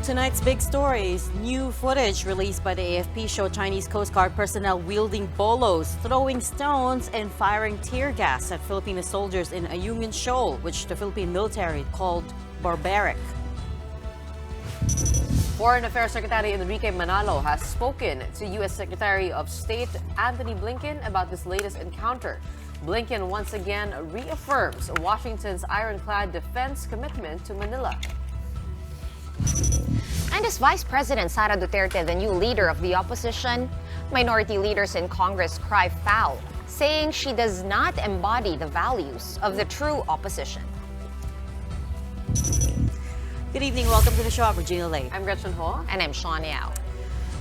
Tonight's big stories. New footage released by the AFP show Chinese Coast Guard personnel wielding bolos, throwing stones and firing tear gas at Filipino soldiers in Ayungin Shoal, which the Philippine military called barbaric. Foreign Affairs Secretary Enrique Manalo has spoken to U.S. Secretary of State Antony Blinken about this latest encounter. Blinken once again reaffirms Washington's ironclad defense commitment to Manila. And as Vice President Sara Duterte, the new leader of the opposition, minority leaders in Congress cry foul, saying she does not embody the values of the true opposition. Good evening. Welcome to the show. I'm Regina Lay. I'm Gretchen Ho. And I'm Shawn Yao.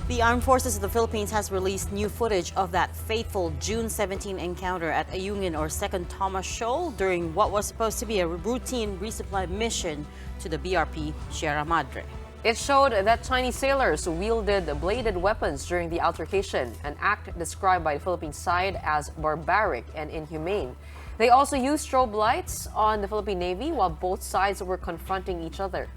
The Armed Forces of the Philippines has released new footage of that fateful June 17 encounter at Ayungin or 2nd Thomas Shoal during what was supposed to be a routine resupply mission to the BRP Sierra Madre. It showed that Chinese sailors wielded bladed weapons during the altercation, an act described by the Philippine side as barbaric and inhumane. They also used strobe lights on the Philippine Navy while both sides were confronting each other.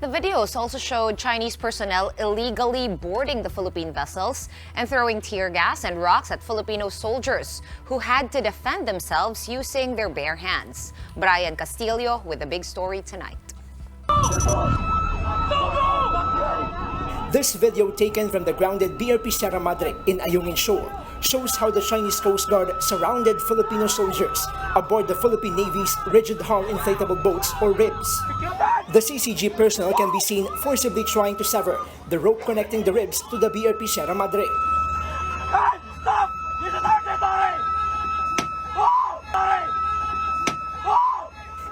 The videos also showed Chinese personnel illegally boarding the Philippine vessels and throwing tear gas and rocks at Filipino soldiers who had to defend themselves using their bare hands. Brian Castillo with the big story tonight. This video taken from the grounded BRP Sierra Madre in Ayungin Shoal shows how the Chinese Coast Guard surrounded Filipino soldiers aboard the Philippine Navy's rigid hull inflatable boats or ribs. The CCG personnel can be seen forcibly trying to sever the rope connecting the ribs to the BRP Sierra Madre. Stop! This is our territory!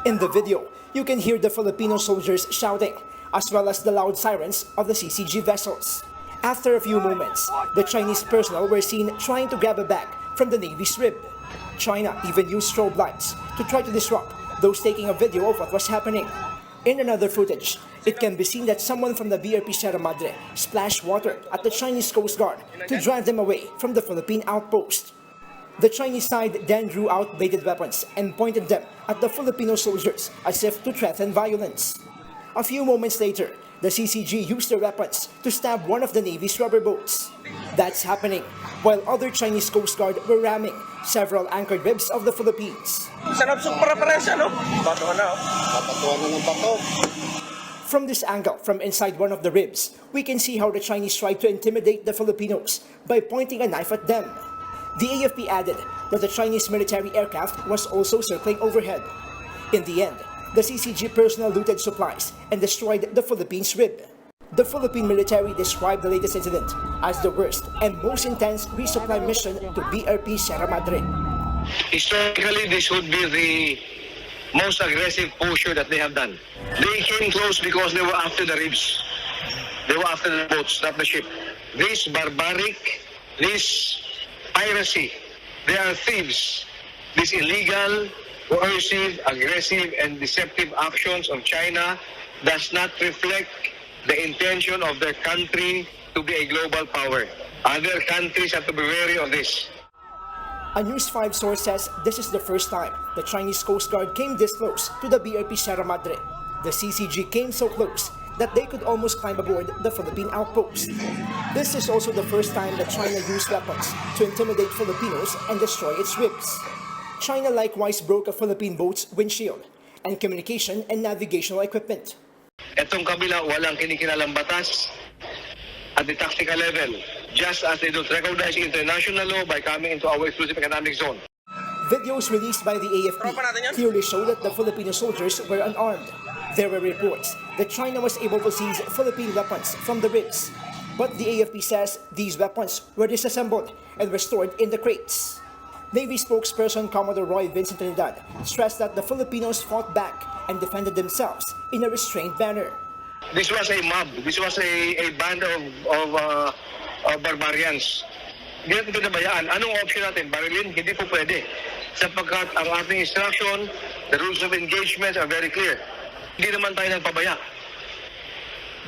In the video, you can hear the Filipino soldiers shouting, as well as the loud sirens of the CCG vessels. After a few moments, the Chinese personnel were seen trying to grab a bag from the Navy's rib. China even used strobe lights to try to disrupt those taking a video of what was happening. In another footage, it can be seen that someone from the BRP Sierra Madre splashed water at the Chinese Coast Guard to drive them away from the Philippine outpost. The Chinese side then drew out bladed weapons and pointed them at the Filipino soldiers as if to threaten violence. A few moments later, the CCG used their weapons to stab one of the Navy's rubber boats. That's happening while other Chinese Coast Guard were ramming several anchored ribs of the Philippines. From this angle, from inside one of the ribs, we can see how the Chinese tried to intimidate the Filipinos by pointing a knife at them. The AFP added that the Chinese military aircraft was also circling overhead. In the end, the CCG personnel looted supplies and destroyed the Philippines' rib. The Philippine military described the latest incident as the worst and most intense resupply mission to BRP Sierra Madre. Historically, this would be the most aggressive posture that they have done. They came close because they were after the ribs. They were after the boats, not the ship. This barbaric, this piracy, they are thieves. This illegal, coercive, aggressive, and deceptive actions of China does not reflect the intention of their country to be a global power. Other countries have to be wary of this. A News 5 source says this is the first time the Chinese Coast Guard came this close to the BRP Sierra Madre. The CCG came so close that they could almost climb aboard the Philippine outpost. This is also the first time that China used weapons to intimidate Filipinos and destroy its ribs. China likewise broke a Philippine boat's windshield and communication and navigational equipment. Etong kabila, walang kinikinalang batas at the tactical level, just as they don't recognize international law by coming into our exclusive economic zone. Videos released by the AFP clearly show that the Filipino soldiers were unarmed. There were reports that China was able to seize Philippine weapons from the ribs, but the AFP says these weapons were disassembled and were stored in the crates. Navy spokesperson Commodore Roy Vincent Trinidad stressed that the Filipinos fought back and defended themselves in a restrained manner. This was a mob. This was a band of barbarians. Hindi natin pinabayaan. Anong option natin? Barilin? Hindi po pwede. Sapagkat ang ating instruction, the rules of engagement are very clear. Hindi naman tayo nagpabaya.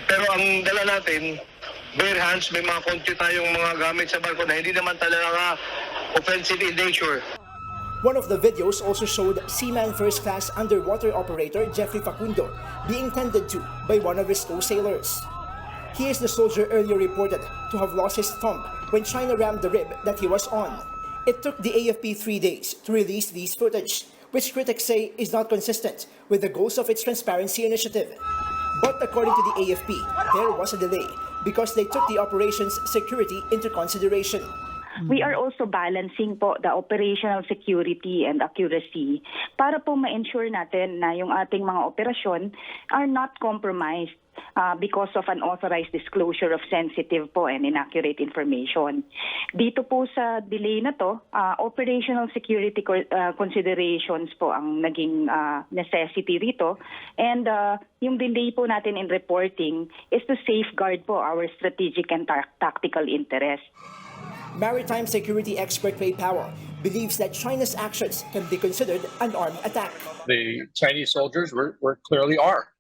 Pero ang dala natin, bare hands, may mga konti tayong mga gamit sa barko na hindi naman talaga offensive in nature. One of the videos also showed Seaman First Class underwater operator Jeffrey Facundo being tended to by one of his co-sailors. He is the soldier earlier reported to have lost his thumb when China rammed the rib that he was on. It took the AFP 3 days to release these footage, which critics say is not consistent with the goals of its transparency initiative. But according to the AFP, there was a delay because they took the operation's security into consideration. We are also balancing po the operational security and accuracy para po ma-ensure natin na yung ating mga operasyon are not compromised because of unauthorized disclosure of sensitive po and inaccurate information. Dito po sa delay na to, operational security considerations po ang naging necessity rito, and yung delay po natin in reporting is to safeguard po our strategic and tactical interests. Maritime security expert Ray Powell believes that China's actions can be considered an armed attack. The Chinese soldiers were clearly armed.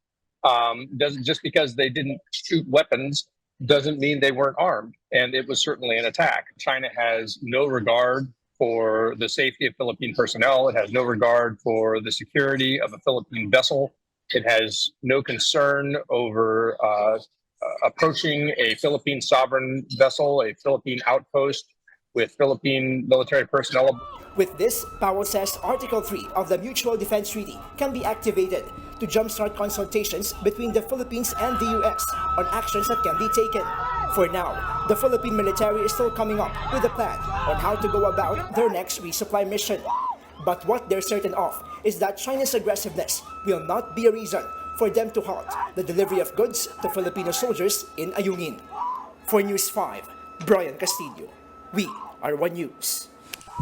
Just because they didn't shoot weapons doesn't mean they weren't armed, and it was certainly an attack. China has no regard for the safety of Philippine personnel. It has no regard for the security of a Philippine vessel. It has no concern over approaching a Philippine sovereign vessel, a Philippine outpost with Philippine military personnel. With this, Powell says Article 3 of the Mutual Defense Treaty can be activated to jumpstart consultations between the Philippines and the U.S. on actions that can be taken. For now, the Philippine military is still coming up with a plan on how to go about their next resupply mission. But what they're certain of is that China's aggressiveness will not be a reason for them to halt the delivery of goods to Filipino soldiers in Ayungin. For News 5, Brian Castillo. We are One News.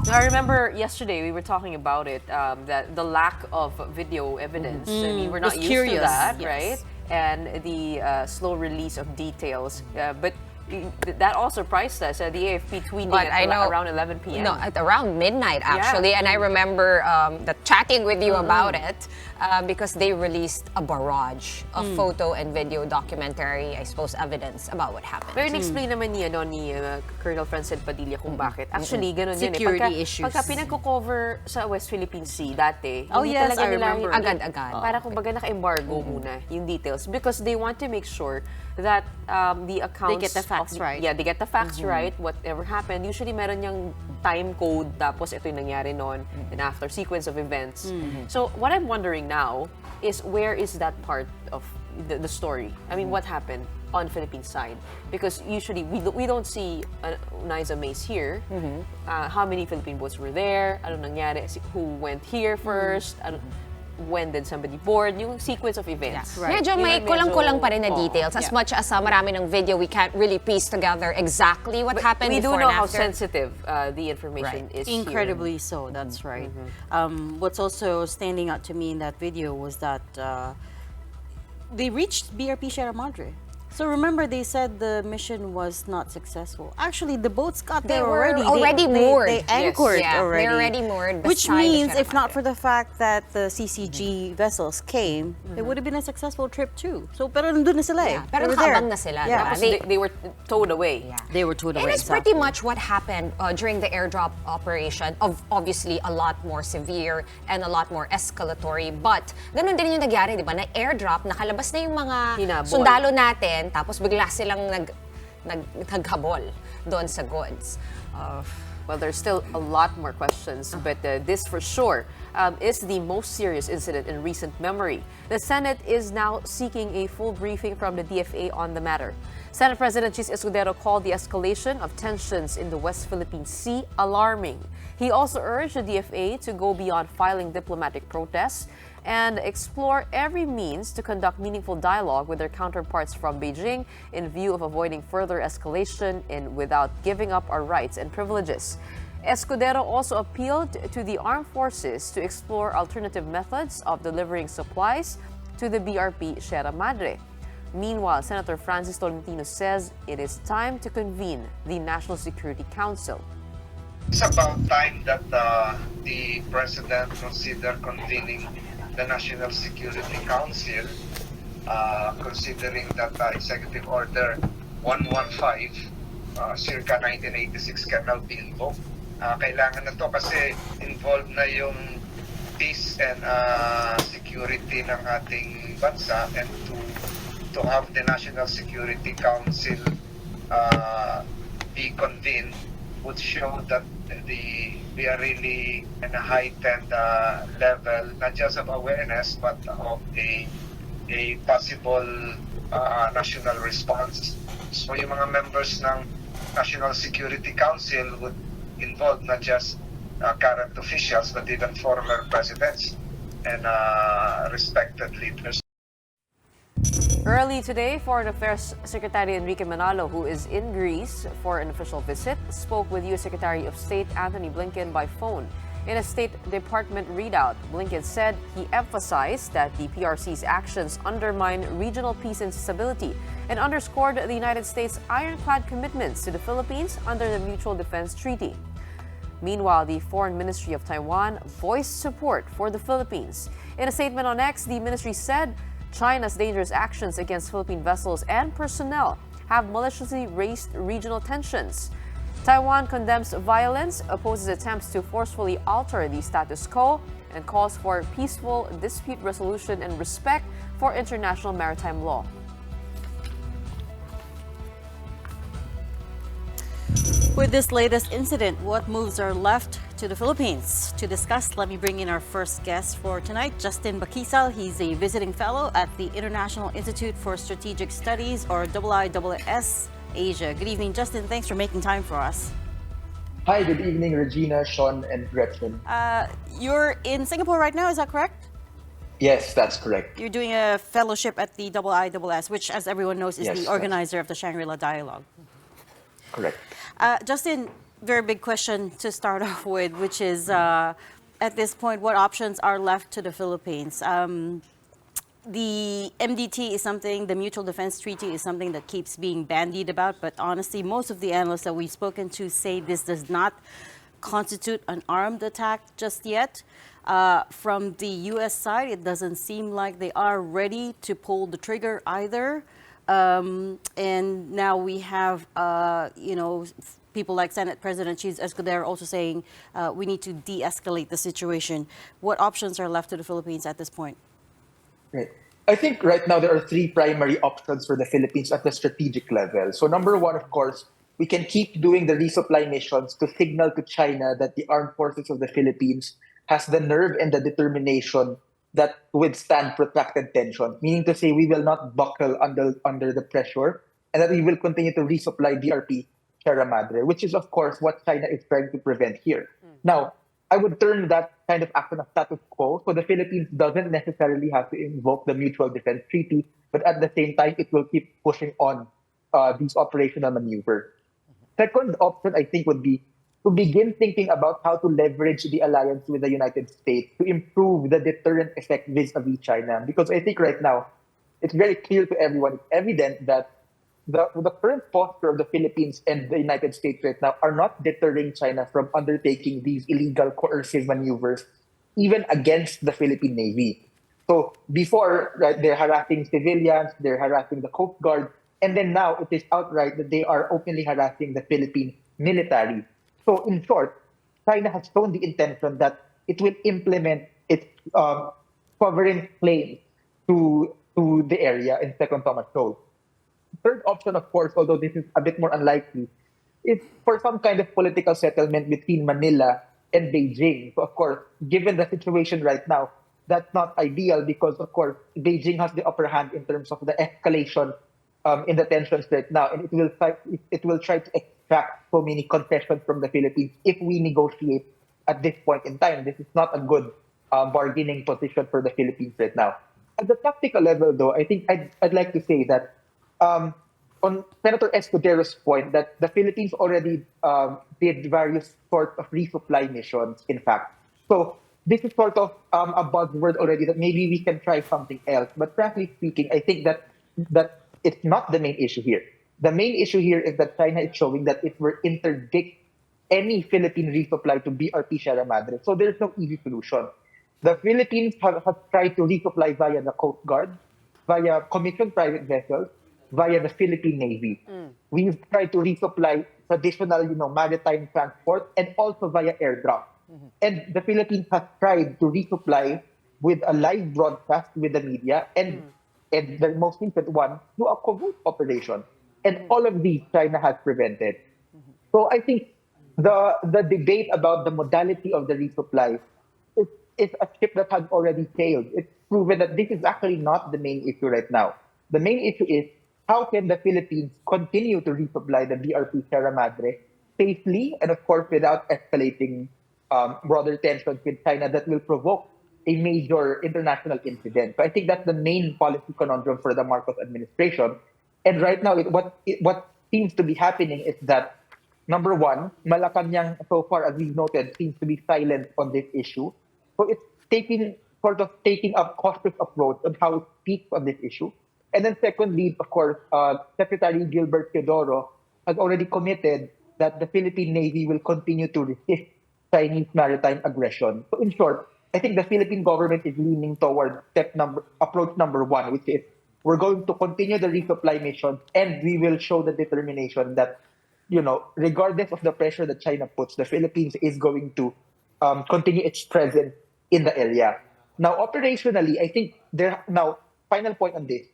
Now, I remember yesterday we were talking about it, that the lack of video evidence. I mean, we're not used to that, yes. right? And the slow release of details. But that all surprised us. The AFP tweeting But at I know, around 11 p.m. No, at around midnight actually, and I remember chatting with you about it because they released a barrage of photo and video documentary, I suppose, evidence about what happened. Pero in-explain naman ni Colonel Francet Padilla kung bakit. Actually, ganun yun eh. Security issues. Pagka pinagko-cover sa West Philippine Sea dati, Oh, hindi yes, talaga I nila remember. Agad-agad. Para kumbaga naka-embargo muna yung details because they want to make sure that the accounts... They get the facts right. Yeah, they get the facts right, whatever happened. Usually meron yung time code, tapos ito yung nangyari noon, and after sequence of events. So what I'm wondering now is where is that part of the story? I mean, what happened on Philippine side? Because usually we don't see Niza Mace here. How many Philippine boats were there? Ano nangyari? Who went here first? When did somebody board? Yung sequence of events. Yeah, right. Medyo may kulang-kulang pa rin na details. As Yeah. much as marami ng video, we can't really piece together exactly what happened We do before know and how after. sensitive the information is here. Incredibly so, that's right. What's also standing out to me in that video was that they reached BRP Sierra Madre. So remember, they said the mission was not successful. Actually, the boats got They there were already. already moored. They anchored Yeah, already. they're already moored Which beside the means, Sierra if not Madre. for the fact that the CCG vessels came, it would have been a successful trip too. So, pero nandun na sila eh. Yeah, pero They were there. nakabang na sila, Yeah. diba? Tapos they were towed away. Yeah. They were towed And away. it's pretty much what happened during the airdrop operation, of obviously a lot more severe and a lot more escalatory. But ganun din yung nagyari, di ba? Na airdrop, nakalabas na yung mga Hinabol. sundalo natin, tapos bigla silang naghabol doon sa goods. Well, there's still a lot more questions, but this for sure is the most serious incident in recent memory. The Senate is now seeking a full briefing from the DFA on the matter. Senate President Chis Escudero called the escalation of tensions in the West Philippine Sea alarming. He also urged the DFA to go beyond filing diplomatic protests and explore every means to conduct meaningful dialogue with their counterparts from Beijing in view of avoiding further escalation and without giving up our rights and privileges. Escudero also appealed to the armed forces to explore alternative methods of delivering supplies to the BRP Sierra Madre. Meanwhile, Senator Francis Tolentino says it is time to convene the National Security Council. It's about time that the President consider convening the National Security Council, considering that Executive Order 115, circa 1986 Colonel Bilbo. Kailangan na to kasi involved na yung peace and security ng ating bansa, and to to have the National Security Council be convened would show that we are really in a heightened level, not just of awareness, but of a possible national response. So yung mga members ng National Security Council would involve not just current officials, but even former presidents and respected leaders. Early today, Foreign Affairs Secretary Enrique Manalo, who is in Greece for an official visit, spoke with U.S. Secretary of State Anthony Blinken by phone. In a State Department readout, Blinken said he emphasized that the PRC's actions undermine regional peace and stability and underscored the United States' ironclad commitments to the Philippines under the Mutual Defense Treaty. Meanwhile, the Foreign Ministry of Taiwan voiced support for the Philippines. In a statement on X, the ministry said China's dangerous actions against Philippine vessels and personnel have maliciously raised regional tensions. Taiwan condemns violence, opposes attempts to forcefully alter the status quo, and calls for peaceful dispute resolution and respect for international maritime law. With this latest incident, what moves are left to the Philippines? To discuss, let me bring in our first guest for tonight, Justin Bakisal. He's a visiting fellow at the International Institute for Strategic Studies, or IISS Asia. Good evening, Justin. Thanks for making time for us. Hi, good evening, Regina, Shawn, and Gretchen. You're in Singapore right now, is that correct? Yes, that's correct. You're doing a fellowship at the IISS, which, as everyone knows, is the organizer of the Shangri-La Dialogue. Correct. Justin, very big question to start off with, which is, at this point, what options are left to the Philippines? The MDT is something, the Mutual Defense Treaty is something that keeps being bandied about, but honestly, most of the analysts that we've spoken to say this does not constitute an armed attack just yet. From the U.S. side, it doesn't seem like they are ready to pull the trigger either. And now we have, people like Senate President Cheese Escudero also saying we need to de-escalate the situation. What options are left to the Philippines at this point? Right. I think right now there are three primary options for the Philippines at the strategic level. So number one, of course, we can keep doing the resupply missions to signal to China that the armed forces of the Philippines has the nerve and the determination that withstand protracted tension, meaning to say we will not buckle under the pressure and that we will continue to resupply BRP Sierra Madre, which is, of course, what China is trying to prevent here. Now, I would term that kind of action of status quo. So the Philippines doesn't necessarily have to invoke the Mutual Defense Treaty, but at the same time, it will keep pushing on these operational maneuvers. Second option, I think, would be to begin thinking about how to leverage the alliance with the United States to improve the deterrent effect vis-a-vis China. Because I think right now, it's very clear to everyone, it's evident that the current posture of the Philippines and the United States right now are not deterring China from undertaking these illegal coercive maneuvers, even against the Philippine Navy. So before, right, they're harassing civilians, they're harassing the Coast Guard, and then now it is outright that they are openly harassing the Philippine military. So in short, China has shown the intention that it will implement its sovereign claim to the area in Second Thomas Shoal. Third option, of course, although this is a bit more unlikely, is for some kind of political settlement between Manila and Beijing. So, of course, given the situation right now, that's not ideal because, of course, Beijing has the upper hand in terms of the escalation in the tensions right now, and it will try to extract so many concessions from the Philippines if we negotiate at this point in time. This is not a good bargaining position for the Philippines right now. At the tactical level, though, I think I'd like to say that on Senator Escudero's point that the Philippines already did various sorts of resupply missions, in fact. So this is sort of a buzzword already that maybe we can try something else. But frankly speaking, I think that it's not the main issue here. The main issue here is that China is showing that it will interdict any Philippine resupply to BRP Sierra Madre. So there's no easy solution. The Philippines have tried to resupply via the Coast Guard, via commissioned private vessels, via the Philippine Navy. We've tried to resupply traditional, maritime transport and also via airdrop. And the Philippines has tried to resupply with a live broadcast with the media. And and the most recent one through a covert operation. And all of these China has prevented. So I think the debate about the modality of the resupply is a ship that has already sailed. It's proven that this is actually not the main issue right now. The main issue is how can the Philippines continue to resupply the BRP Sierra Madre safely and of course without escalating broader tensions with China that will provoke a major international incident. So I think that's the main policy conundrum for the Marcos administration. And right now, what seems to be happening is that number one, Malacanang, so far as we've noted, seems to be silent on this issue. So it's taking a cautious approach on how it speaks on this issue. And then secondly, of course, Secretary Gilbert Teodoro has already committed that the Philippine Navy will continue to resist Chinese maritime aggression. So in short, I think the Philippine government is leaning toward approach number one, which is we're going to continue the resupply mission and we will show the determination that, regardless of the pressure that China puts, the Philippines is going to continue its presence in the area. Now, operationally, I think final point on this,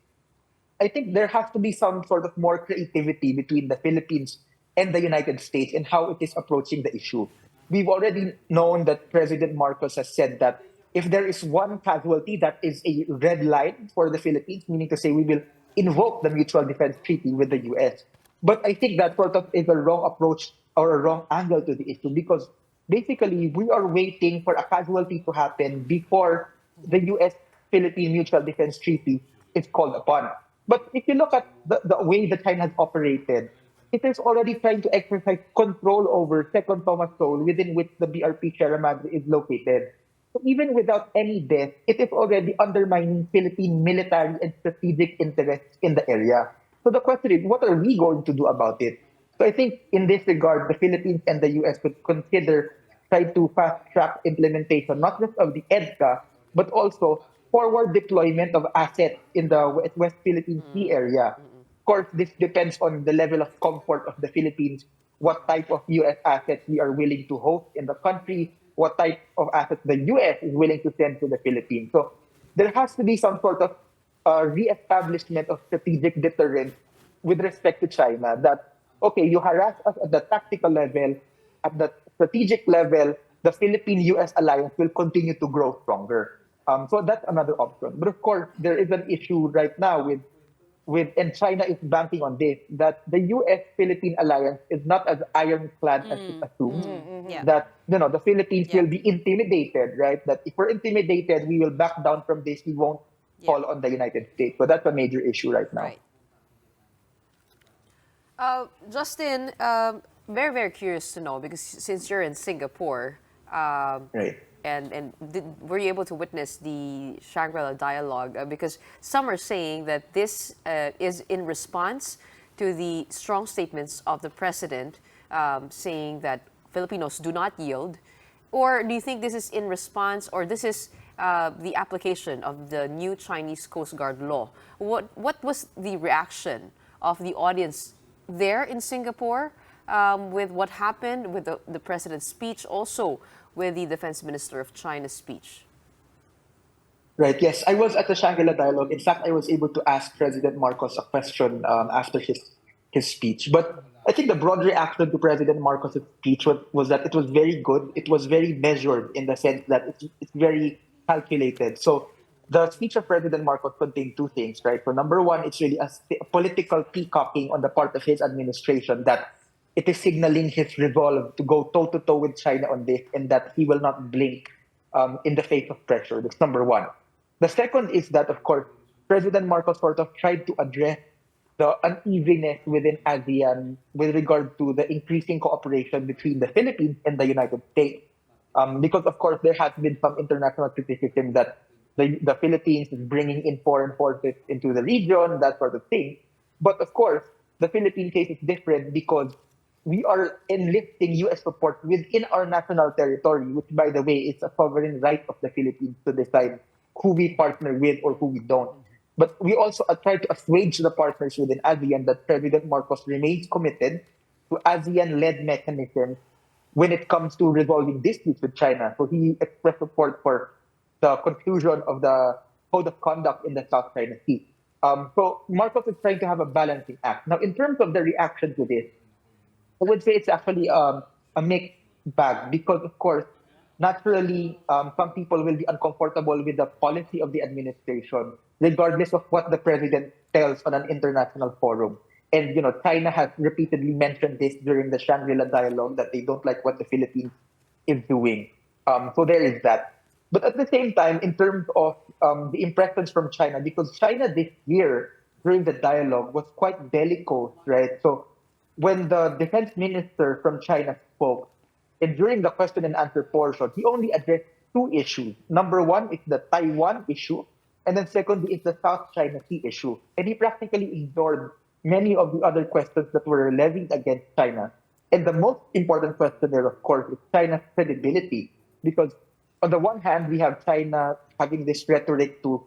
I think there has to be some sort of more creativity between the Philippines and the United States in how it is approaching the issue. We've already known that President Marcos has said that if there is one casualty, that is a red line for the Philippines, meaning to say we will invoke the Mutual Defense Treaty with the US. But I think that sort of is a wrong approach or a wrong angle to the issue because basically we are waiting for a casualty to happen before the US-Philippine Mutual Defense Treaty is called upon. But if you look at the way that China has operated, it is already trying to exercise control over Second Thomas Shoal, within which the BRP Sierra Madre is located. So even without any death, it is already undermining Philippine military and strategic interests in the area. So the question is, what are we going to do about it? So I think in this regard, the Philippines and the US could consider trying to fast-track implementation, not just of the EDCA, but also forward deployment of assets in the West Philippine Sea area. Of course, this depends on the level of comfort of the Philippines, what type of US assets we are willing to host in the country, what type of assets the US is willing to send to the Philippines. So there has to be some sort of re-establishment of strategic deterrence with respect to China that, okay, you harass us at the tactical level, at the strategic level, the Philippine-US alliance will continue to grow stronger. So that's another option. But of course, there is an issue right now and China is banking on this, that the US-Philippine alliance is not as ironclad as it assumes. Yeah. That, the Philippines will be intimidated, right? That if we're intimidated, we will back down from this, we won't fall on the United States. So that's a major issue right now. Right. Justin, very, very curious to know, because since you're in Singapore, Right. and were you able to witness the Shangri-La dialogue? Because some are saying that this is in response to the strong statements of the president saying that Filipinos do not yield. Or do you think this is in response, or this is the application of the new Chinese Coast Guard law? What was the reaction of the audience there in Singapore with what happened with the president's speech, also with the defense minister of China's speech? Right, yes. I was at the Shangri-La dialogue. In fact, I was able to ask President Marcos a question after his speech. But I think the broad reaction to President Marcos' speech was that it was very good. It was very measured in the sense that it's very calculated. So the speech of President Marcos contained two things, right? So number one, it's really a political peacocking on the part of his administration that it is signaling his resolve to go toe-to-toe with China on this and that he will not blink in the face of pressure. That's number one. The second is that, of course, President Marcos sort of tried to address the uneasiness within ASEAN with regard to the increasing cooperation between the Philippines and the United States. Because, of course, there has been some international criticism that the Philippines is bringing in foreign forces into the region, that sort of thing. But, of course, the Philippine case is different because we are enlisting U.S. support within our national territory, which, by the way, is a sovereign right of the Philippines to decide who we partner with or who we don't. But we also try to assuage the partners within ASEAN that President Marcos remains committed to ASEAN-led mechanisms when it comes to resolving disputes with China. So he expressed support for the conclusion of the Code of Conduct in the South China Sea. So Marcos is trying to have a balancing act. Now, in terms of the reaction to this, I would say it's actually a mixed bag because, of course, naturally, some people will be uncomfortable with the policy of the administration, regardless of what the president tells on an international forum. And China has repeatedly mentioned this during the Shangri-La dialogue that they don't like what the Philippines is doing. So there is that. But at the same time, in terms of the impressions from China, because China this year during the dialogue was quite bellicose, right? So when the defense minister from China spoke, and during the question and answer portion, he only addressed two issues. Number one is the Taiwan issue, and then secondly is the South China Sea issue. And he practically ignored many of the other questions that were levied against China. And the most important question there, of course, is China's credibility. Because on the one hand, we have China having this rhetoric to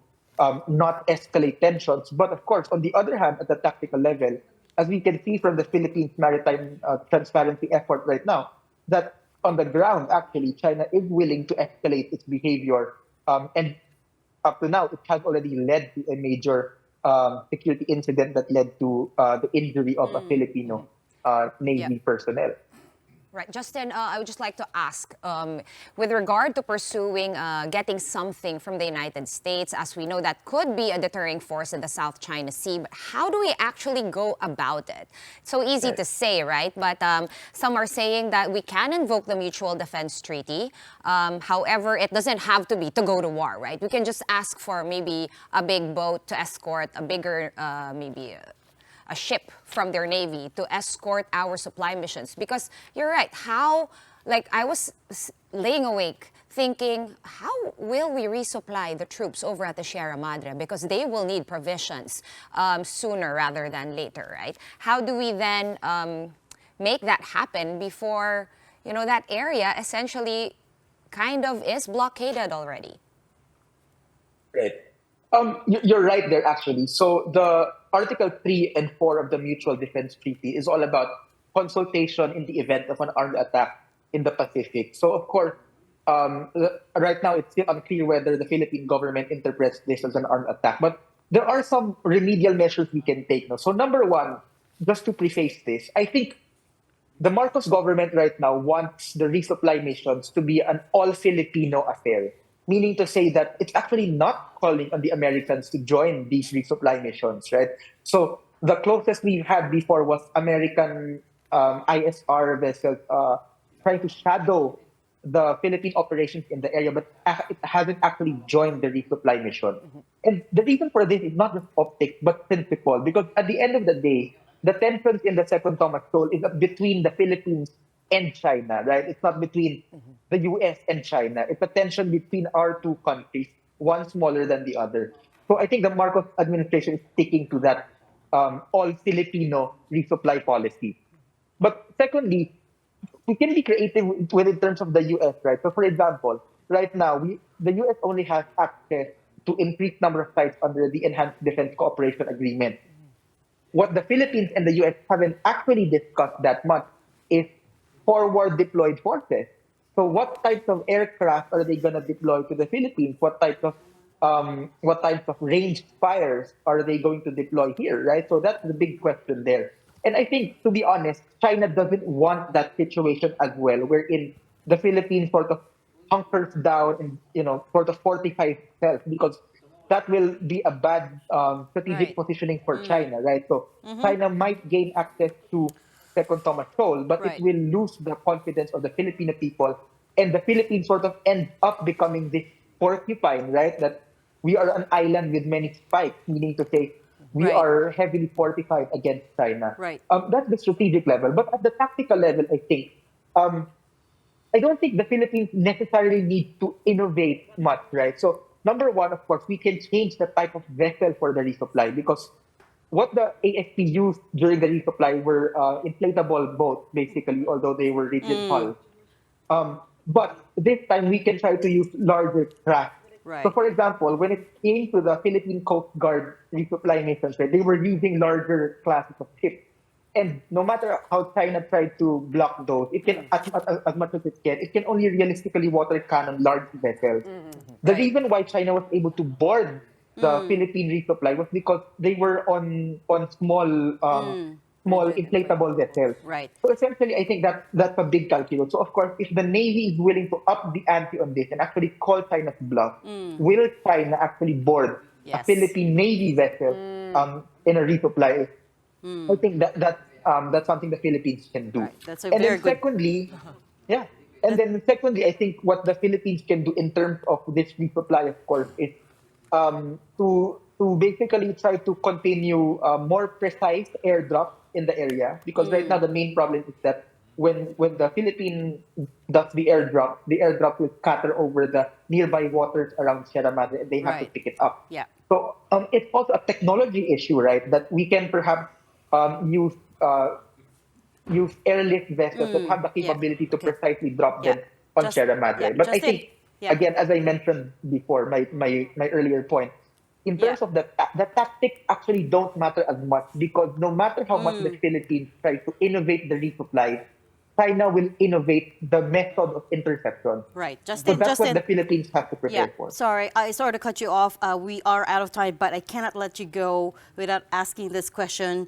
not escalate tensions. But of course, on the other hand, at the tactical level, as we can see from the Philippines maritime transparency effort right now, that on the ground, actually, China is willing to escalate its behavior. And up to now, it has already led to a major security incident that led to the injury of a Filipino Navy personnel. Right. Justin, I would just like to ask, with regard to pursuing getting something from the United States, as we know that could be a deterring force in the South China Sea, but how do we actually go about it? It's so easy to say, right? But some are saying that we can invoke the Mutual Defense Treaty. However, it doesn't have to be to go to war, right? We can just ask for maybe a big boat to escort a bigger, maybe a ship from their navy to escort our supply missions. Because you're right, I was laying awake thinking, how will we resupply the troops over at the Sierra Madre? Because they will need provisions sooner rather than later, right? How do we then make that happen before, that area essentially kind of is blockaded already? Right. You're right there, actually. So the Article 3 and 4 of the Mutual Defense Treaty is all about consultation in the event of an armed attack in the Pacific. So, of course, right now it's still unclear whether the Philippine government interprets this as an armed attack. But there are some remedial measures we can take now. So, number one, just to preface this, I think the Marcos government right now wants the resupply missions to be an all-Filipino affair, meaning to say that it's actually not calling on the Americans to join these resupply missions, right? So the closest we've had before was American ISR vessels trying to shadow the Philippine operations in the area, but it hasn't actually joined the resupply mission. And the reason for this is not just optics, but principle, because at the end of the day, the tensions in the Second Thomas Shoal is between the Philippines and China, right? It's not between the US and China. It's a tension between our two countries, one smaller than the other. So I think the Marcos administration is sticking to that all-Filipino resupply policy. But secondly, we can be creative in terms of the US, right? So for example, right now, the US only has access to increased number of sites under the Enhanced Defense Cooperation Agreement. What the Philippines and the US haven't actually discussed that much is forward deployed forces. So what types of aircraft are they going to deploy to the Philippines? What types of ranged fires are they going to deploy here, right? So that's the big question there. And I think, to be honest, China doesn't want that situation as well, wherein the Philippines sort of hunkers down and sort of fortifies itself, because that will be a bad strategic positioning for China, right? So China might gain access to Second Thomas Shoal, but it will lose the confidence of the Filipino people, and the Philippines sort of ends up becoming this porcupine, right? That we are an island with many spikes, meaning to say we are heavily fortified against China. Right. That's the strategic level. But at the tactical level, I think, I don't think the Philippines necessarily need to innovate much, right? So number one, of course, we can change the type of vessel for the resupply, because what the AFP used during the resupply were inflatable boats, basically, although they were rigid hull. But this time, we can try to use larger craft. Right. So, for example, when it came to the Philippine Coast Guard resupply missions, right, they were using larger classes of ships. And no matter how China tried to block those, it can, as much as it can only realistically water cannon large vessels. The reason why China was able to board the Philippine resupply was because they were on small small inflatable vessels. Right. So essentially, I think that's a big calculus. So of course, if the Navy is willing to up the ante on this and actually call China's bluff, will China actually board a Yes. Philippine Navy vessel in a resupply? I think that's something the Philippines can do. Right. That's a And very then good. secondly, yeah. And then secondly, I think what the Philippines can do in terms of this resupply, of course, is to basically try to continue more precise airdrop in the area, because right now the main problem is that when the Philippines does the airdrop will scatter over the nearby waters around Sierra Madre, and they have to Right. pick it up. Yeah. So it's also a technology issue, right? That we can perhaps use airlift vessels that have the yeah. capability to Okay. precisely drop Yeah. them on Just- Sierra Madre. yeah, But I Justin, think, yeah. again, as I mentioned before, my earlier point, in terms Yeah. of the tactics actually don't matter as much, because no matter how much the Philippines try to innovate the resupply, China will innovate the method of interception. Right. So Justin, that's what the Philippines have to yeah, prepare for. sorry, I sorry to cut you off. We are out of time, but I cannot let you go without asking this question.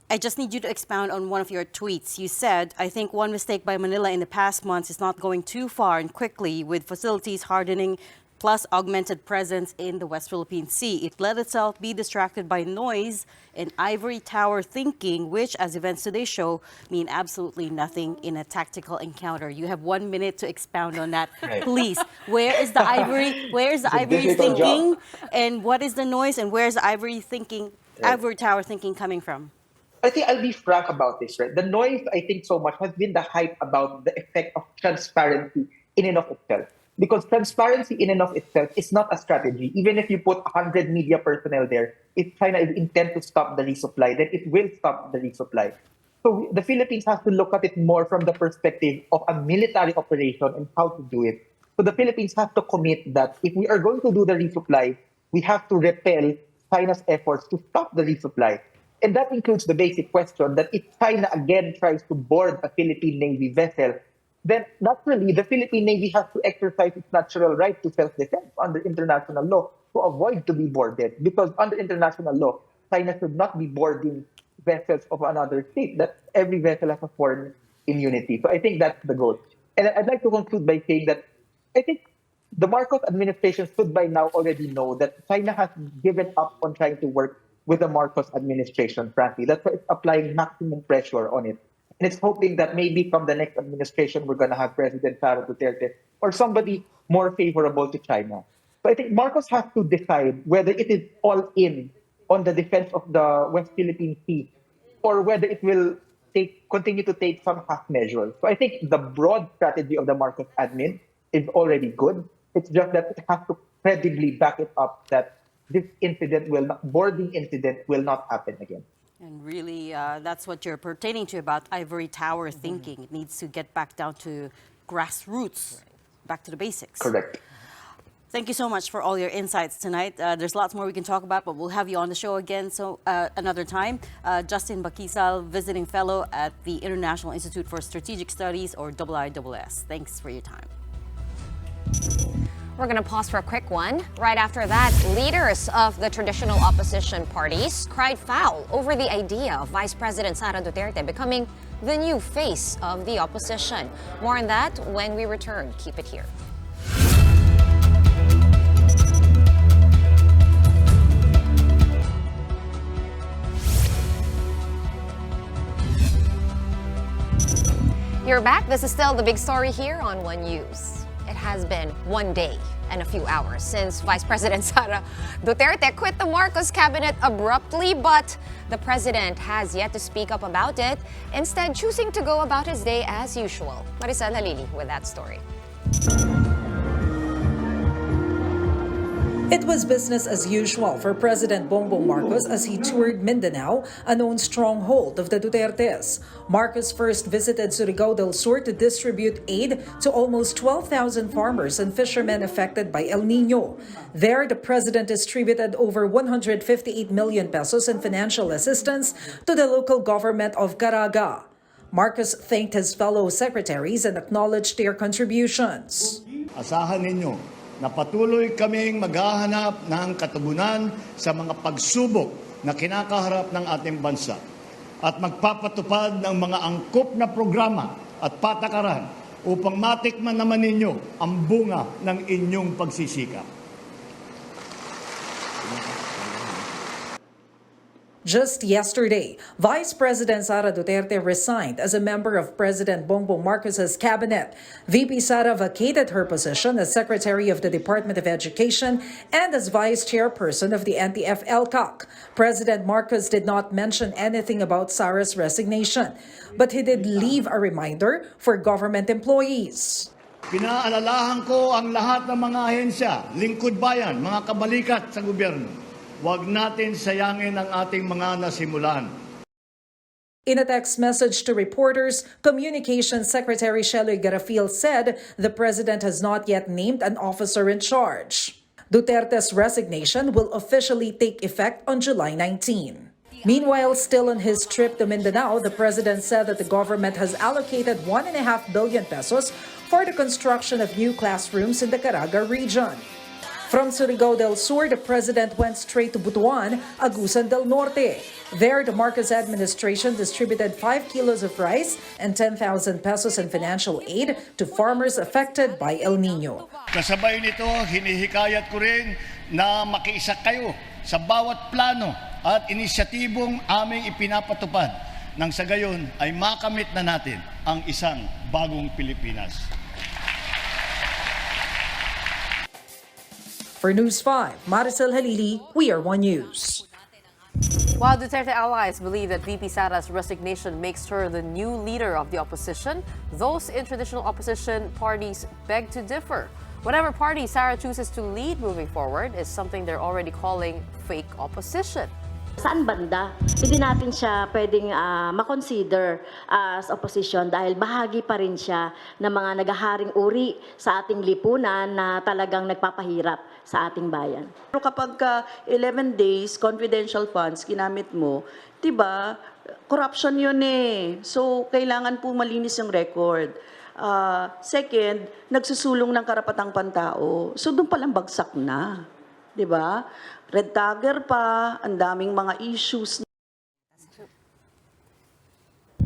I just need you to expound on one of your tweets. You said, I think one mistake by Manila in the past months is not going too far and quickly with facilities hardening plus augmented presence in the West Philippine Sea. It let itself be distracted by noise and ivory tower thinking, which, as events today show, mean absolutely nothing in a tactical encounter. You have 1 minute to expound on that, please. Where is the ivory? Where is the ivory difficult thinking? And what is the noise? And where is the ivory thinking? Ivory tower thinking coming from? I think I'll be frank about this, right? The noise, I think, so much has been the hype about the effect of transparency in and of itself. Because transparency in and of itself is not a strategy. Even if you put 100 media personnel there, if China is intent to stop the resupply, then it will stop the resupply. So the Philippines has to look at it more from the perspective of a military operation and how to do it. So the Philippines has to commit that if we are going to do the resupply, we have to repel China's efforts to stop the resupply. And that includes the basic question that if China again tries to board a Philippine Navy vessel, then naturally the Philippine Navy has to exercise its natural right to self-defense under international law to avoid to be boarded. Because under international law, China should not be boarding vessels of another state. That every vessel has a foreign immunity. So I think that's the goal. And I'd like to conclude by saying that I think the Marcos administration should by now already know that China has given up on trying to work with the Marcos administration, frankly. That's why it's applying maximum pressure on it. And it's hoping that maybe from the next administration, we're going to have President Sara Duterte or somebody more favorable to China. So I think Marcos has to decide whether it is all in on the defense of the West Philippine Sea or whether it will continue to take some half measures. So I think the broad strategy of the Marcos admin is already good. It's just that it has to credibly back it up that this boarding incident will not happen again. And really, that's what you're pertaining to about ivory tower thinking. It needs to get back down to grassroots, back to the basics. Correct. Thank you so much for all your insights tonight. There's lots more we can talk about, but we'll have you on the show again another time. Justin Bakisal, visiting fellow at the International Institute for Strategic Studies, or IISS. Thanks for your time. We're going to pause for a quick one. Right after that, leaders of the traditional opposition parties cried foul over the idea of Vice President Sara Duterte becoming the new face of the opposition. More on that when we return. Keep it here. You're back. This is still the big story here on One News. It has been 1 day and a few hours since Vice President Sara Duterte quit the Marcos cabinet abruptly, but the president has yet to speak up about it, instead choosing to go about his day as usual. Maricel Halili with that story. It was business as usual for President Bongbong Marcos as he toured Mindanao, a known stronghold of the Dutertes. Marcos first visited Surigao del Sur to distribute aid to almost 12,000 farmers and fishermen affected by El Nino. There, the president distributed over 158 million pesos in financial assistance to the local government of Caraga. Marcos thanked his fellow secretaries and acknowledged their contributions. Asahan ninyo na patuloy kaming maghahanap ng katugunan sa mga pagsubok na kinakaharap ng ating bansa at magpapatupad ng mga angkop na programa at patakaran upang matikman naman ninyo ang bunga ng inyong pagsisikap. Just yesterday, Vice President Sara Duterte resigned as a member of President Bongbong Marcos's cabinet. VP Sara vacated her position as Secretary of the Department of Education and as Vice Chairperson of the NTF-ELCAC. President Marcos did not mention anything about Sara's resignation, but he did leave a reminder for government employees. Pinaalalahan ko ang lahat ng mga ahensya, lingkod bayan, mga kabalikat sa gobyerno. Huwag natin sayangin ang ating mga nasimulan. In a text message to reporters, Communications Secretary Sheloy Garafil said the president has not yet named an officer in charge. Duterte's resignation will officially take effect on July 19. Meanwhile, still on his trip to Mindanao, the president said that the government has allocated 1.5 billion pesos for the construction of new classrooms in the Caraga region. From Surigao del Sur, the president went straight to Butuan, Agusan del Norte. There, the Marcos administration distributed 5 kilos of rice and 10,000 pesos in financial aid to farmers affected by El Nino. Kasabay nito, hinihikayat ko rin na makiisa kayo sa bawat plano at inisyatibong aming ipinapatupad nang sa gayon ay makamit na natin ang isang bagong Pilipinas. For News 5, Maricel Halili, We Are One News. While Duterte allies believe that VP Sara's resignation makes her the new leader of the opposition, those in traditional opposition parties beg to differ. Whatever party Sara chooses to lead moving forward is something they're already calling fake opposition. Saan banda, hindi natin siya pwedeng makonsider as opposition dahil bahagi pa rin siya ng mga naghaharing uri sa ating lipunan na talagang nagpapahirap sa ating bayan. Pero kapag 11 days confidential funds ginamit mo, 'di ba? Corruption 'yun eh. So kailangan po malinis yung record. Second, nagsusulong ng karapatang pantao. So doon pa lang bagsak na. 'Di ba? Red tagger pa, ang daming mga issues.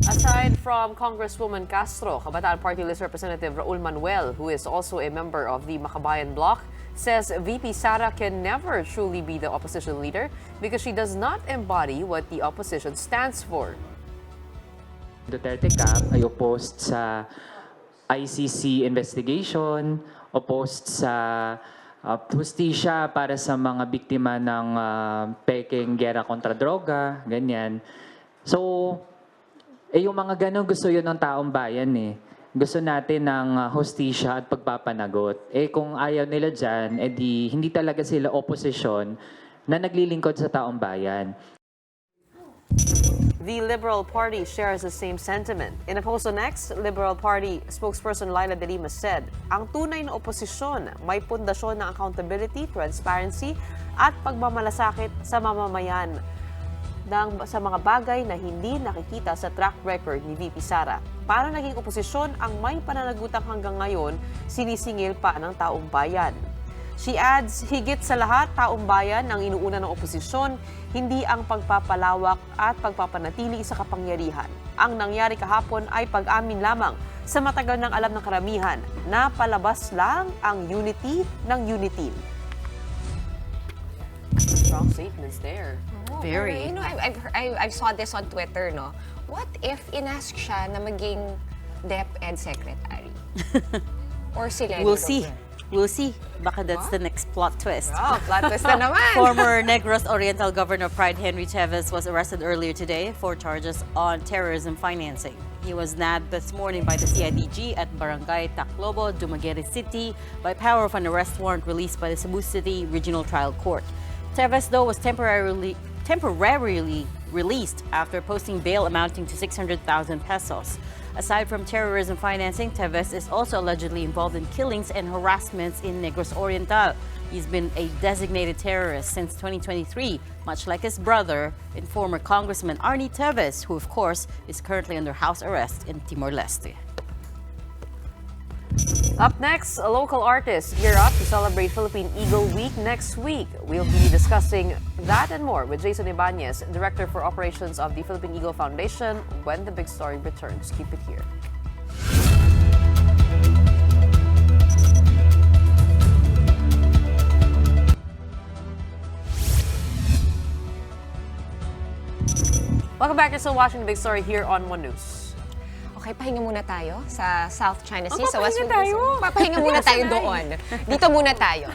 Aside from Congresswoman Castro, Kabataan Party List Representative Raul Manuel, who is also a member of the Makabayan Bloc, says VP Sara can never truly be the opposition leader because she does not embody what the opposition stands for. Duterte Cap ay opposed sa ICC investigation, opposed sa hustisya para sa mga biktima ng pekeng gera kontra droga, ganyan. So, yung mga ganun gusto yun ng taong bayan eh. Gusto natin ng hustisya at pagpapanagot. Kung ayaw nila dyan, hindi talaga sila oposisyon na naglilingkod sa taong bayan. The Liberal Party shares the same sentiment. In a post on X, Liberal Party spokesperson Laila de Lima said, ang tunay na oposisyon may pundasyon ng accountability, transparency at pagmamalasakit sa mamamayan sa mga bagay na hindi nakikita sa track record ni VP Sara. Para naging oposisyon ang may pananagutang hanggang ngayon, sinisingil pa ng taong bayan. She adds, higit sa lahat, taong bayan ang inuuna ng oposisyon, hindi ang pagpapalawak at pagpapanatili sa kapangyarihan. Ang nangyari kahapon ay pag-amin lamang sa matagal ng alam ng karamihan na palabas lang ang unity ng unity. Strong statements there. Very. You know, I saw this on Twitter, no? What if inask siya na maging DepEd Secretary? Or sila? We'll see. We'll see. Baka that's the next plot twist. Oh, plot twist na naman. Former Negros Oriental Governor Pride Henry Teves was arrested earlier today for charges on terrorism financing. He was nabbed this morning by the CIDG at Barangay Taclobo, Dumaguete City by power of an arrest warrant released by the Cebu City Regional Trial Court. Teves, though, was temporarily released after posting bail amounting to 600,000 pesos. Aside from terrorism financing, Teves is also allegedly involved in killings and harassments in Negros Oriental. He's been a designated terrorist since 2023, much like his brother and former Congressman Arnie Teves, who of course is currently under house arrest in Timor-Leste. Up next, a local artist gear up to celebrate Philippine Eagle Week next week. We'll be discussing that and more with Jason Ibanez, Director for Operations of the Philippine Eagle Foundation, when the big story returns. Keep it here. Welcome back. You're still watching the big story here on One News. Okay, pahinga muna tayo sa South China Sea, sa West pahinga tayo. Papahinga muna tayo doon. Dito muna tayo.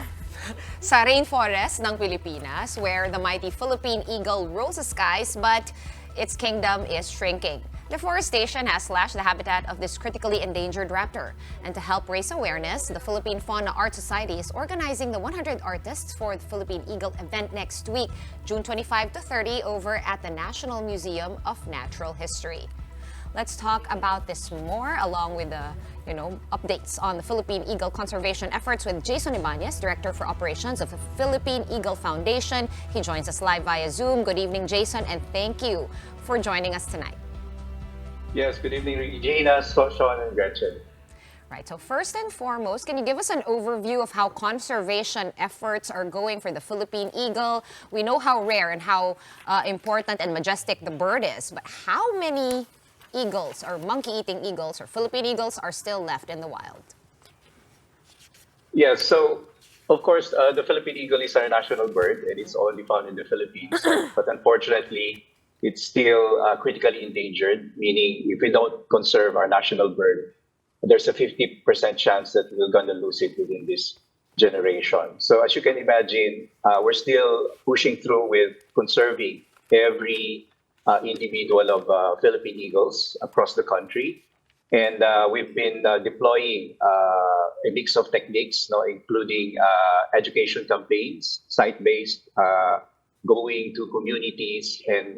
Sa rainforest ng Pilipinas, where the mighty Philippine eagle rules the skies, but its kingdom is shrinking. Deforestation has slashed the habitat of this critically endangered raptor. And to help raise awareness, the Philippine Fauna Art Society is organizing the 100 Artists for the Philippine Eagle event next week, June 25 to 30, over at the National Museum of Natural History. Let's talk about this more, along with the updates on the Philippine Eagle conservation efforts, with Jason Ibanez, Director for Operations of the Philippine Eagle Foundation. He joins us live via Zoom. Good evening, Jason, and thank you for joining us tonight. Yes, good evening, Regina, Shawn, and Gretchen. Right, so first and foremost, can you give us an overview of how conservation efforts are going for the Philippine eagle? We know how rare and how important and majestic the bird is, but how many eagles or monkey-eating eagles or Philippine eagles are still left in the wild? Yes, so of course, the Philippine eagle is our national bird and it's only found in the Philippines. But unfortunately, it's still critically endangered, meaning if we don't conserve our national bird, there's a 50% chance that we're going to lose it within this generation. So as you can imagine, we're still pushing through with conserving every individual of Philippine eagles across the country. And we've been deploying a mix of techniques, including education campaigns, site-based, going to communities and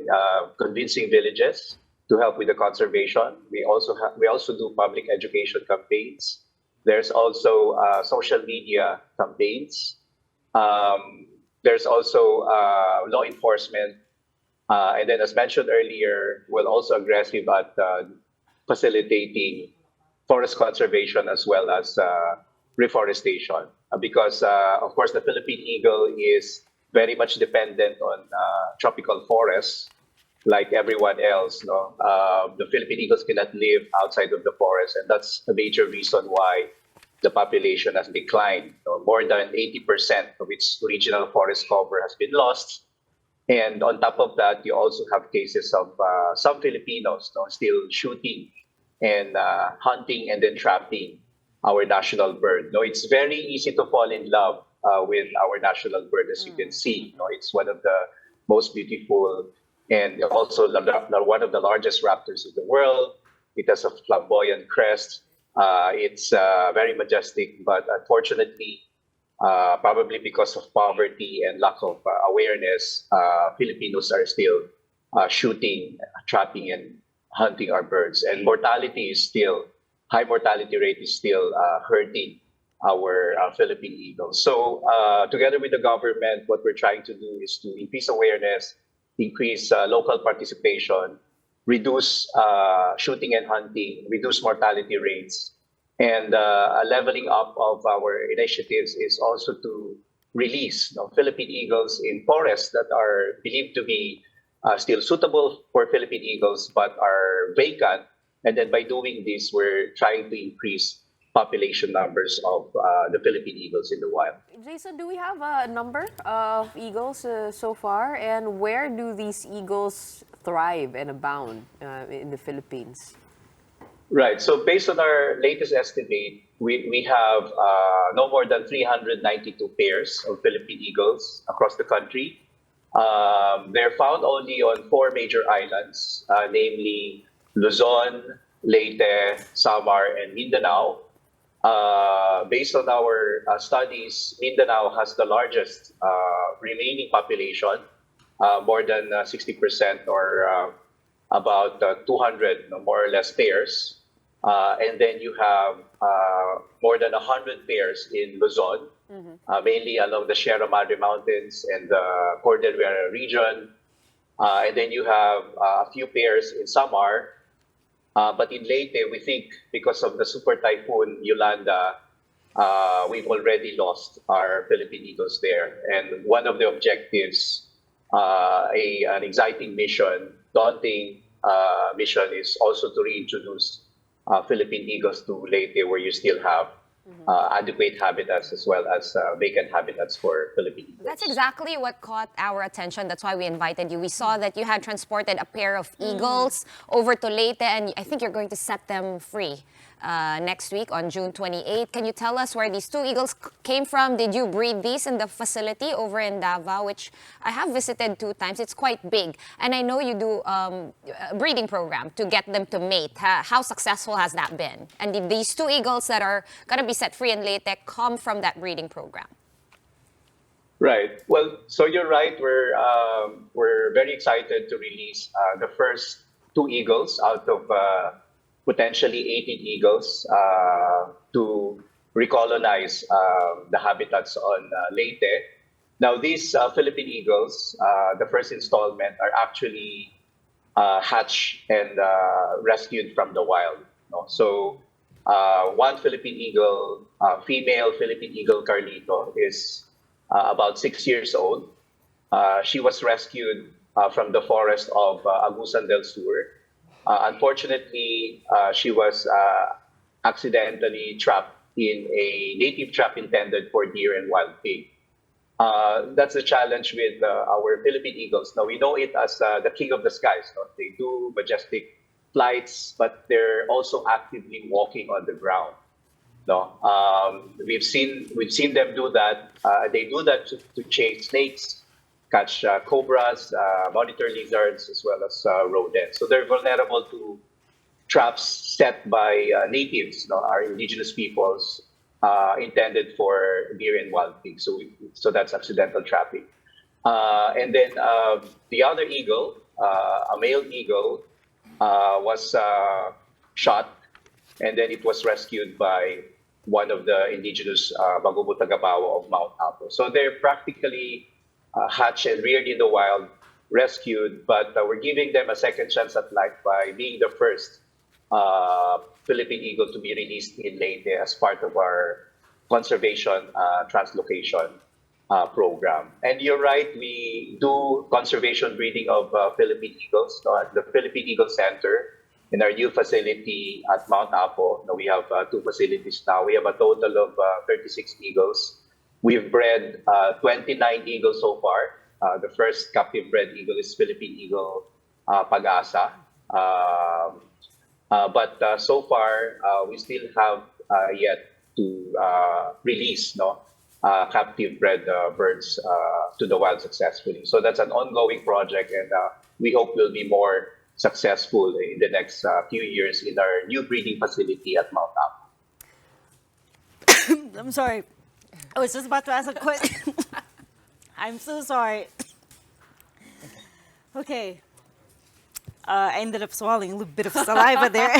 convincing villages to help with the conservation. We also do public education campaigns. There's also social media campaigns. There's also law enforcement. And then, as mentioned earlier, we're also aggressive at facilitating forest conservation as well as reforestation. Because, of course, the Philippine eagle is very much dependent on tropical forests, like everyone else. The Philippine eagles cannot live outside of the forest, and that's a major reason why the population has declined. More than 80% of its original forest cover has been lost. And on top of that, you also have cases of some Filipinos still shooting and hunting and then trapping our national bird. It's very easy to fall in love with our national bird, as you can see. It's one of the most beautiful and also one of the largest raptors in the world. It has a flamboyant crest. It's very majestic, but unfortunately, probably because of poverty and lack of awareness, Filipinos are still shooting, trapping, and hunting our birds. And high mortality rate is still hurting our Philippine eagles. So together with the government, what we're trying to do is to increase awareness, increase local participation, reduce shooting and hunting, reduce mortality rates. And a leveling up of our initiatives is also to release Philippine eagles in forests that are believed to be still suitable for Philippine eagles but are vacant. And then by doing this, we're trying to increase population numbers of the Philippine eagles in the wild. Jason, do we have a number of eagles so far? And where do these eagles thrive and abound in the Philippines? Right. So based on our latest estimate, we have no more than 392 pairs of Philippine eagles across the country. They're found only on 4 major islands, namely Luzon, Leyte, Samar, and Mindanao. Based on our studies, Mindanao has the largest remaining population, more than 60% or about 200 more or less pairs. And then you have more than 100 pairs in Luzon, mainly along the Sierra Madre Mountains and the Cordillera region. And then you have a few pairs in Samar. But in Leyte, we think because of the super typhoon Yolanda, we've already lost our Philippine eagles there. And one of the objectives, an exciting mission, daunting mission, is also to reintroduce Philippine eagles to Leyte, where you still have adequate habitats as well as vacant habitats for Philippine eagles. That's exactly what caught our attention. That's why we invited you. We saw that you had transported a pair of eagles over to Leyte, and I think you're going to set them free next week on June 28th. Can you tell us where these two eagles came from? Did you breed these in the facility over in Davao, which I have visited 2 times? It's quite big. And I know you do a breeding program to get them to mate. How successful has that been? And did these 2 eagles that are going to be set free in Leyte come from that breeding program? Right. Well, so you're right. We're very excited to release the first 2 eagles out of potentially 18 eagles to recolonize the habitats on Leyte. Now, these Philippine eagles, the first installment, are actually hatched and rescued from the wild. No? So, one Philippine eagle, female Philippine eagle Carlito, is about 6 years old. She was rescued from the forest of Agusan del Sur. Unfortunately, she was accidentally trapped in a native trap intended for deer and wild pig. That's the challenge with our Philippine eagles. Now, we know it as the king of the skies. No? They do majestic flights, but they're also actively walking on the ground. No, we've seen them do that. They do that to chase snakes, catch cobras, monitor lizards, as well as rodents. So they're vulnerable to traps set by natives, no, our indigenous peoples, intended for deer and wild pigs. So that's accidental trapping. And then the other eagle, a male eagle, was shot, and then it was rescued by one of the indigenous Bagubo Tagabawa of Mount Apo. So they're practically hatched and reared in the wild, rescued, but we're giving them a second chance at life by being the first Philippine eagle to be released in Leyte as part of our conservation translocation program. And you're right, we do conservation breeding of Philippine eagles. So at the Philippine Eagle Center, in our new facility at Mount Apo, we have 2 facilities now. We have a total of 36 eagles. We've bred 29 eagles so far. The first captive bred eagle is Philippine Eagle Pag-asa. But so far, we still have yet to release captive bred birds to the wild successfully. So that's an ongoing project, and we hope we'll be more successful in the next few years in our new breeding facility at Mount Apo. I'm sorry. I was just about to ask a question. I'm so sorry. Okay. I ended up swallowing a little bit of saliva there.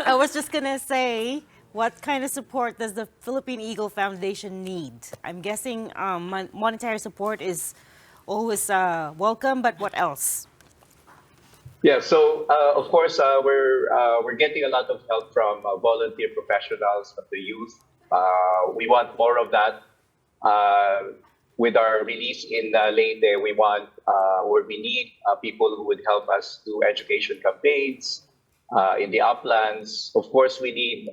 I was just going to say, what kind of support does the Philippine Eagle Foundation need? I'm guessing monetary support is always welcome, but what else? Yeah, so of course we're getting a lot of help from volunteer professionals, from the youth. We want more of that. With our release in Leyte, we want or we need people who would help us do education campaigns in the uplands. Of course, we need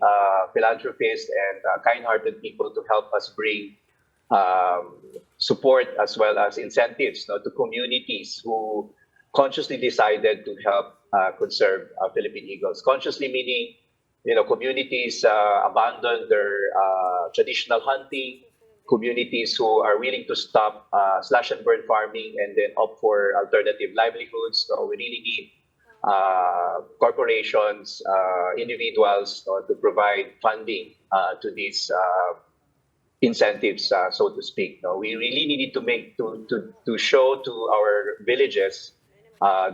philanthropists and kind-hearted people to help us bring support as well as incentives to communities who consciously decided to help conserve Philippine eagles. Consciously meaning, communities abandon their traditional hunting, communities who are willing to stop slash and burn farming and then opt for alternative livelihoods. So we really need corporations, individuals to provide funding to these incentives, so to speak. We really needed to show to our villages,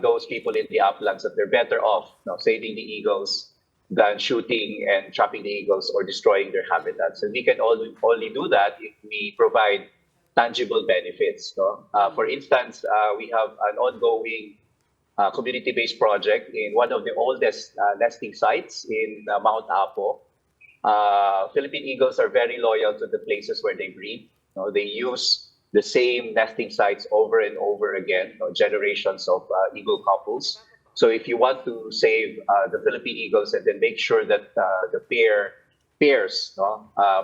those people in the uplands, that they're better off saving the eagles than shooting and trapping the eagles or destroying their habitats. And we can only do that if we provide tangible benefits. For instance, we have an ongoing community-based project in one of the oldest nesting sites in Mount Apo. Philippine eagles are very loyal to the places where they breed. They use the same nesting sites over and over again, generations of eagle couples. So if you want to save the Philippine eagles and then make sure that the pairs,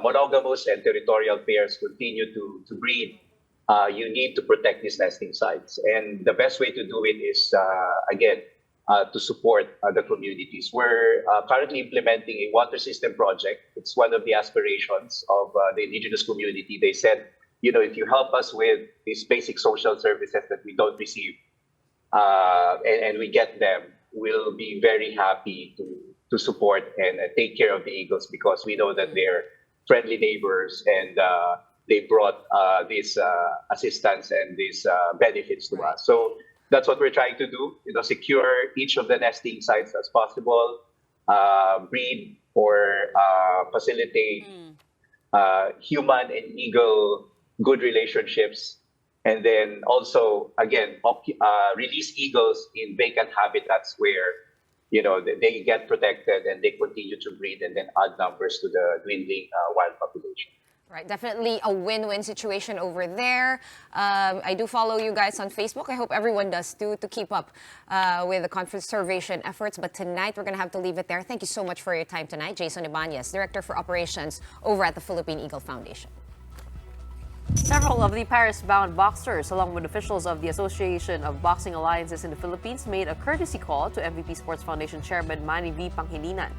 monogamous and territorial pairs continue to breed, you need to protect these nesting sites. And the best way to do it is, again, to support the communities. We're currently implementing a water system project. It's one of the aspirations of the indigenous community. They said, if you help us with these basic social services that we don't receive, and we get them, we'll be very happy to support and take care of the eagles, because we know that they're friendly neighbors and they brought this assistance and these benefits to us. So that's what we're trying to do, secure each of the nesting sites as possible, breed or facilitate human and eagle good relationships, and then also, again, release eagles in vacant habitats where they get protected and they continue to breed, and then add numbers to the dwindling wild population. Right, definitely a win-win situation over there. I do follow you guys on Facebook. I hope everyone does too, to keep up with the conservation efforts. But tonight, we're going to have to leave it there. Thank you so much for your time tonight. Jason Ibanez, Director for Operations over at the Philippine Eagle Foundation. Several of the Paris-bound boxers, along with officials of the Association of Boxing Alliances in the Philippines, made a courtesy call to MVP Sports Foundation Chairman Manny V. Pangilinan.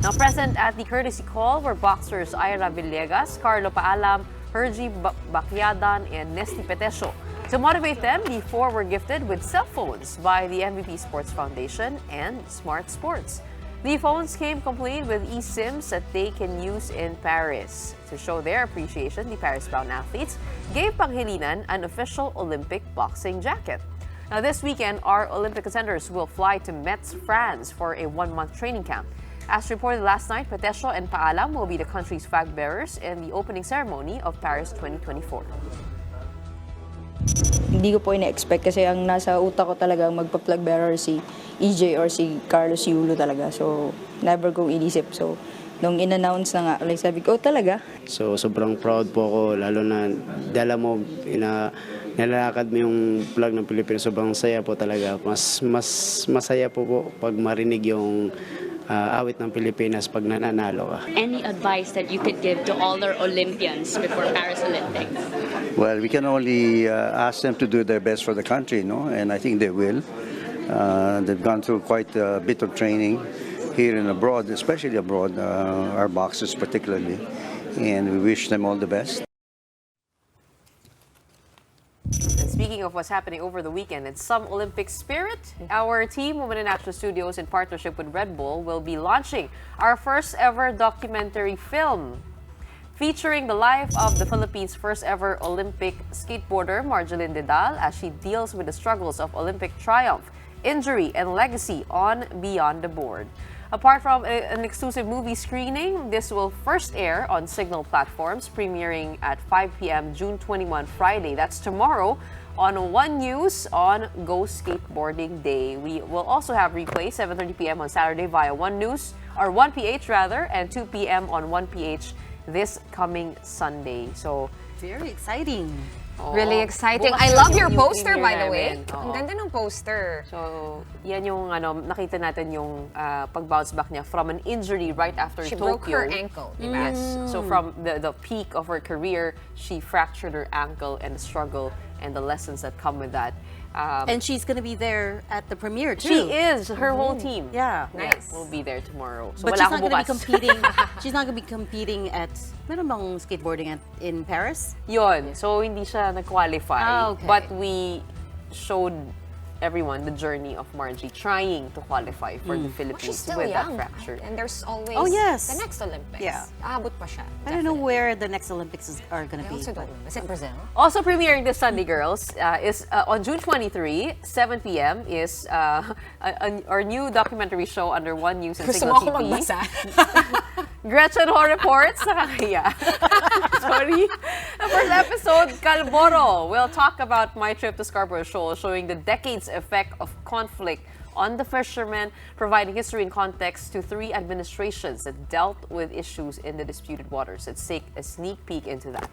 Now present at the courtesy call were boxers Ira Villegas, Carlo Paalam, Hergy Bacyadan, and Nesty Petesio. To motivate them, the four were gifted with cell phones by the MVP Sports Foundation and Smart Sports. The phones came complete with eSIMs that they can use in Paris. To show their appreciation, the Paris-bound athletes gave Pangilinan an official Olympic boxing jacket. Now this weekend, our Olympic contenders will fly to Metz, France for a one-month training camp. As reported last night, Petesio and Paalam will be the country's flag bearers in the opening ceremony of Paris 2024. Hindi ko po ina-expect kasi ang nasa utak ko talaga magpa-flag bearer si EJ or si Carlos Yulo talaga. So, never kong inisip. So, nung in-announce na nga, like sabi ko, talaga. So, sobrang proud po ako, lalo na dala mo, nilalakad mo yung flag ng Pilipinas. Sobrang saya po talaga. Mas masaya po pag marinig yung awit ng Pilipinas pag nananalo ka. Any advice that you could give to all our Olympians before Paris Olympics? Well, we can only ask them to do their best for the country, and I think they will. They've gone through quite a bit of training here and abroad, especially abroad, our boxers particularly, and we wish them all the best. And speaking of what's happening over the weekend, in some Olympic spirit, our team, Women in Action Studios, in partnership with Red Bull, will be launching our first ever documentary film featuring the life of the Philippines' first ever Olympic skateboarder, Marjeline Dedal, as she deals with the struggles of Olympic triumph, injury, and legacy on Beyond the Board. Apart from an exclusive movie screening, this will first air on Signal platforms, premiering at 5 p.m. June 21, Friday. That's tomorrow on One News on Go Skateboarding Day. We will also have replay 7:30 p.m. on Saturday via One News, or 1PH rather, and 2 p.m. on 1PH this coming Sunday. So, very exciting. Really exciting. Bukas I love yun your yung poster, premiere by the way. namin. Oo. Ang ganda ng poster. So, yan yung nakita natin yung pag-bounce back niya from an injury right after She Tokyo. broke her ankle, di ba? Yes. So from the peak of her career, she fractured her ankle, and the struggle and the lessons that come with that. And she's going to be there at the premiere too. She is. Her whole team. Yeah. Nice. Will be there tomorrow. So But wala she's not akong going to be bukas. competing. She's not going to be competing at meron bang skateboarding in Paris? Yun. So hindi siya nag-qualify. Ah, okay. But we showed everyone the journey of Margie trying to qualify for the Philippines She's still with young. that fracture. And there's always Oh, yes. the next Olympics. Yeah. Aabot pa siya. I don't know where the next Olympics are going to I be. also don't know. Is it Brazil? Also premiering this Sunday, girls, is on June 23, 7 p.m. is our new documentary show under One News and Gusto Signal mo ako TV. magbasa? Gretchen Ho reports. Nakakaya. Sorry. Sorry. The first episode, Kalboro. We'll talk about my trip to Scarborough Shoal, showing the decades effect of conflict on the fishermen, providing history and context to 3 administrations that dealt with issues in the disputed waters. Let's take a sneak peek into that.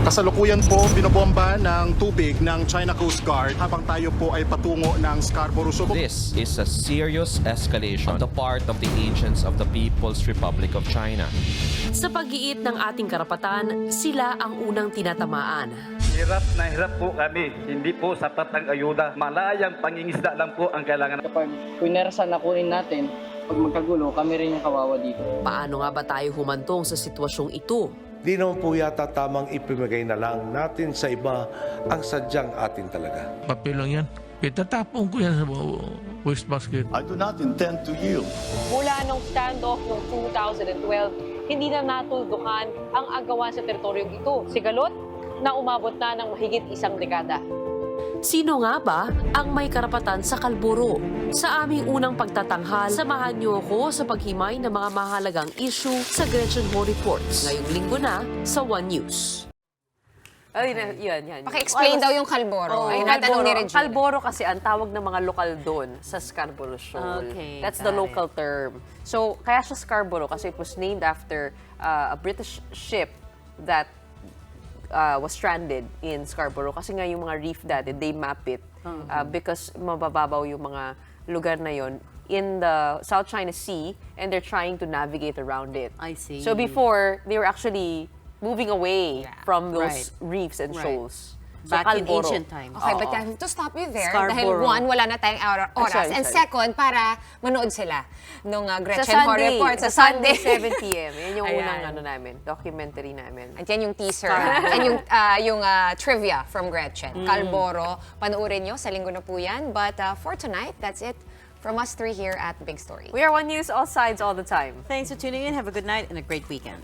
Kasalukuyan po binobomba ng tubig ng China Coast Guard habang tayo po ay patungo ng Scarborough Shoal. This is a serious escalation on the part of the agents of the People's Republic of China. Sa pag-iit ng ating karapatan, sila ang unang tinatamaan. Hirap na hirap po kami. Hindi po sapat ang ayuda. Malayang pangingisda lang po ang kailangan. Kapag punersa na kunin natin, pag magkagulo, kami rin yung kawawa dito. Paano nga ba tayo humantong sa sitwasyong ito? Di naman po yata tamang ipimigay na lang natin sa iba ang sadyang atin talaga. Papel lang yan. Itatapon ko yan sa wastebasket. I do not intend to yield. Mula nung standoff noong 2012, hindi na natuldukan ang agawan sa teritoryong ito. Sigalot na umabot na ng mahigit 1 dekada. Sino nga ba ang may karapatan sa Kalboro? Sa aming unang pagtatanghal, samahan niyo ako sa paghimay ng mga mahalagang issue sa Gretchen Ho Reports. Ngayong linggo na sa One News. Yan. Paki-explain daw yung Kalboro. Ay, natanong ni Regina. Kalboro kasi ang tawag ng mga lokal doon sa Scarborough Shoal. Okay, That's the local term. So, kaya siya Scarborough kasi it was named after a British ship that was stranded in Scarborough. Kasi nga yung mga reef dati, they map it because mabababaw yung mga lugar na yon in the South China Sea and they're trying to navigate around it. I see. So before, they were actually moving away from those reefs and shoals. So, Back in Kalboro. ancient times. Okay, but I have to stop you there. Scarborough. Dahil 1, wala na tayong oras. Sorry. And second, para manood sila nung Gretchen Sa Ho Sunday, Report sa Sunday, 7 p.m. Yan yung unang namin, documentary namin. At yan yung teaser. And yung trivia from Gretchen. Kalboro. Panoorin nyo, sa linggo na po yan. But for tonight, that's it from us 3 here at Big Story. We are One News, all sides, all the time. Thanks for tuning in. Have a good night and a great weekend.